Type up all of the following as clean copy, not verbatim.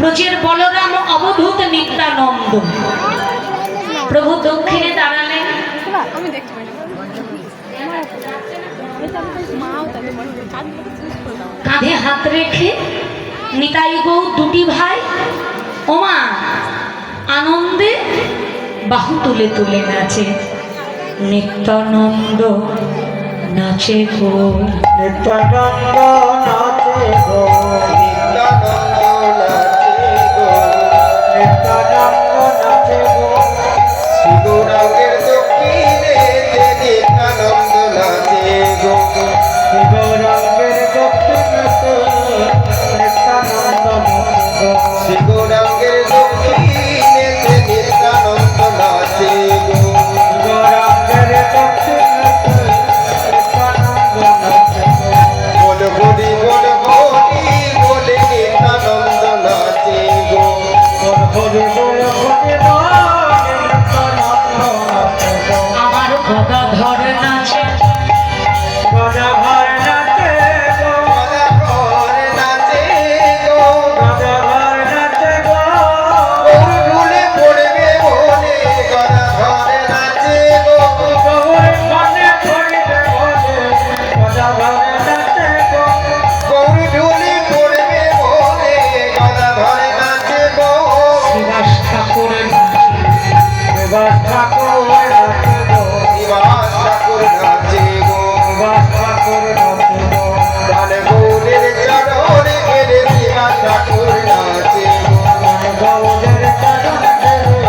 ব্রজের বলরাম অবধূত নিত্যানন্দ প্রভু দক্ষিণে দাঁড়ালেন, কাঁধে হাত রেখে নিতাই গৌ দুটি ভাই ওমা আনন্দে বাহু তুলে তুলে নাচে। নিত্যানন্দ নাচে গো, নিত্যানন্দ নাচে গো, নিত্যানন্দ নাচে গো, শ্রী গৌরাঙ্গের দক্ষিণে নিত্যানন্দ নাচে গো, শ্রী গৌরাঙ্গের দক্ষিণে নিত্যানন্দ নাচে গো, শ্রী গৌরাঙ্গের দক্ষিণে নিত্যানন্দ নাচে গো, গৌরাঙ্গের দক্ষিণে নিত্যানন্দ নাচে গো, বল হরি বল হরি বলে নিত্যানন্দ নাচে গো, বল হরি বল হরি বলে নিত্যানন্দ নাচে গো, আমার গদাধর নাচে, গদাধর নাচে গো, গদাধর নাচে গো, গদাধর নাচে গো, গৌর ঢুলে পড়বে বলে গদাধর নাচে গো, গৌর মনে পড়বে বলে গদাধর নাচে গো, গৌর ঢুলে পড়বে বলে গদাধর নাচে গো, শ্রীবাস ঠাকুর শিবাস ঠাকুর নাচে গো, শিবাস ঠাকুর নাচে গো, শিবাস ঠাকুর নাচে গো, গান গৌরের চরণে গেলে শিবাস ঠাকুর নাচে গো, গান গৌরের চরণে গেলে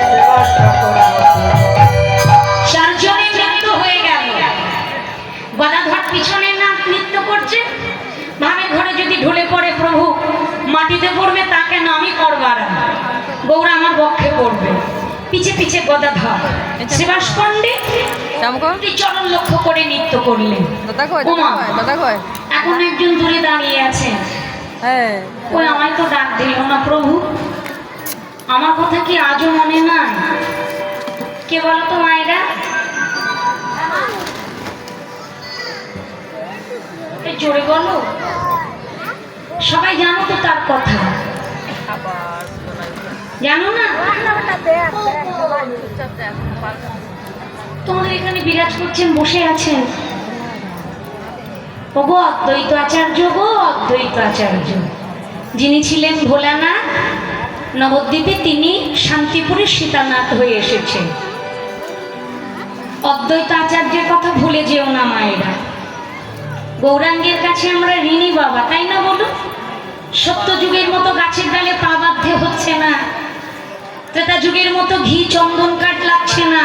শিবাস ঠাকুর নাচে গো। চারজনে নৃত্য হয়ে গেল। গদাধর পিছনে না নৃত্য করছে, ভাবে ঘরে যদি ঢলে পড়ে প্রভু মাটিতে পড়বে তা কেন, আমি করবার গৌরা আমার পক্ষে পড়বে। পিছে পিছে গদাধর শ্রীবাস পণ্ডিত চরণ লক্ষ্য করে নৃত্য করলেন। ওমা, এখন একজন দূরে দাঁড়িয়ে আছে, ওই আমায় তো ডাক দিল না প্রভু, আমার কথা কি আজও মনে নাই? কে বলো তো মায়েরা? জোরে বলো, সবাই জানো তো তার কথা। জানো না? তোমাদের এখানে বিরাজ করছেন, বসে আছেন ওগো অদ্বৈত আচার্য, গো অদ্বৈত আচার্য। যিনি ছিলেন ভোলানাথ নবদ্বীপে, তিনি শান্তিপুরে সীতানাথ হয়ে এসেছেন। অদ্বৈত আচার্যের কথা ভুলে যেও না মায়েরা। গৌরাঙ্গের কাছে আমরা ঋণী বাবা, তাই না বলুন? সত্য যুগের মতো গাছের ডালে পা বাঁধতে হচ্ছে না, ত্রেতা যুগের মতো ঘি চন্দন কাঠ লাগছে না,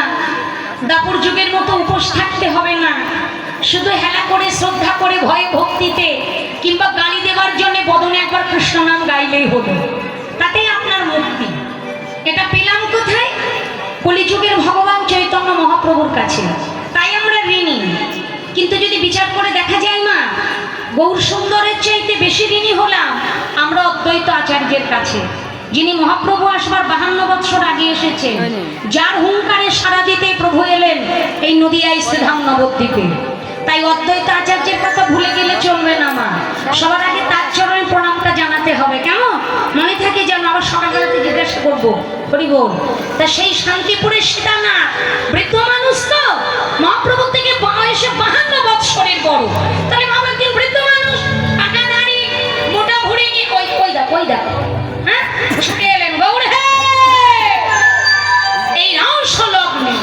দাপুর যুগের মতো উপোস থাকতে হবে না। শুধু হেলা করে শ্রদ্ধা করে ভয়ে ভক্তিতে কিংবা গালি দেওয়ার জন্য বদনে একবার কৃষ্ণ নাম গাইলেই হলো, তাতেই আপনার মুক্তি। এটা পেলাম কোথায়? কলিযুগের ভগবান চৈতন্য মহাপ্রভুর কাছে, তাই আমরা ঋণী। কিন্তু যদি বিচার করে দেখা যায় মা, গৌর সুন্দরের চাইতে বেশি ঋণী হলাম আমরা অদ্বৈত আচার্যের কাছে, যিনি মহাপ্রভু আসবার 52 বৎসর আগে এসেছেন, যার হুঙ্কারে সারা দিতে প্রভু এলেন এই নদিয়ায় শ্রীধাম নবদ্বীপে। তাই অদ্বৈত আচার্যের কথা ভুলে গেলে চলবে না মা, সবার আগে তার চরণে প্রণামটা জানাতে হবে। কেমন মনে থাকে যেন, আবার সকালবেলাতে জিজ্ঞাসা করবো হরি বল। তা সেই শান্তিপুরের সীতানাথ বৃদ্ধ মানুষ তো, মহাপ্রভু থেকে বয়সে 52 বৎসরের বড়, তাহলে মা একদিন বৃদ্ধ মানুষ, পাকা দাড়ি, মোটা ভুঁড়ি নিয়ে ওই দেখ হ্যাঁ বসে এলেন। গৌর হে, এই রহস্য লগ্নে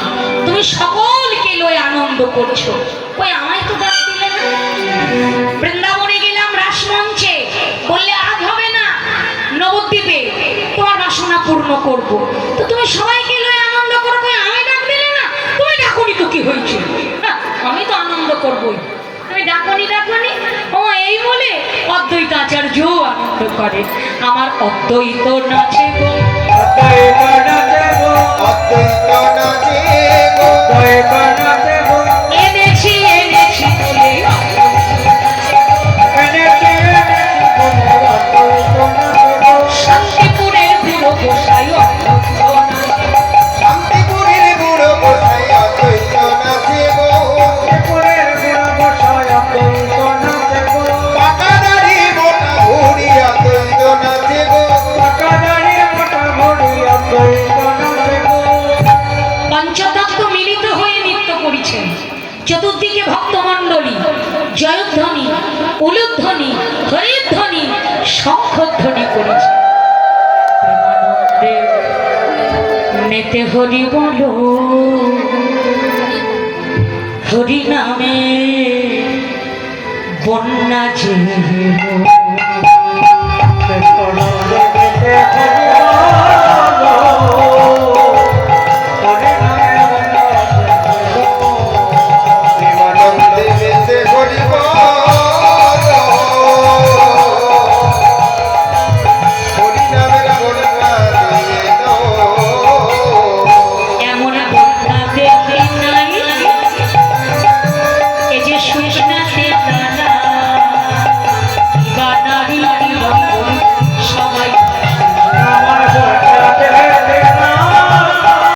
তুমি সকলকে লয়ে আনন্দ করছো, ওই আমায় তো ডাক দিলে না। বৃন্দাবনে গেলাম রাসমঞ্চে, বললে আজ হবে না, নবদ্বীপে তোমার বাসনা পূর্ণ করবো। তো তুমি সবাইকে লয়ে আনন্দ করবে, আমায় ডাক দিলে না। তুমি ডাকুনি তো কি হয়েছে, আমি তো আনন্দ করবোই, তুমি ডাকুনি। ও এই বলে অদ্বৈত আচার্য আনন্দ করে। আমার অদ্বৈত নাচে গো, অদ্বৈত নাচে গো, অদ্বৈত নাচে গো, অদ্বৈত নাচে গো। এনেছি বলে শান্তিপুরের বুড়ো গোসাই শান্তিপুরের বুড়ো গোসাই অদ্বৈত নাচে গো, শান্তিপুরের বুড়ো গোসাই অদ্বৈত নাচে গো। পাকা দাড়ি মোটা ভুঁড়ি অদ্বৈত নাচে গো, পাকা দাড়ি মোটা ভুঁড়ি অদ্বৈত নাচে গো। পঞ্চতত্ত্ব মিলিত হয়ে নৃত্য করেছেন। চতুর্দিকে ভক্তমণ্ডলী জয়ধ্বনি, উলুধ্বনি, হরিধ্বনি, শঙ্খধ্বনি করেছে। প্রেমানন্দে নেতে হরি বলো, হরি নামে বন্যা যে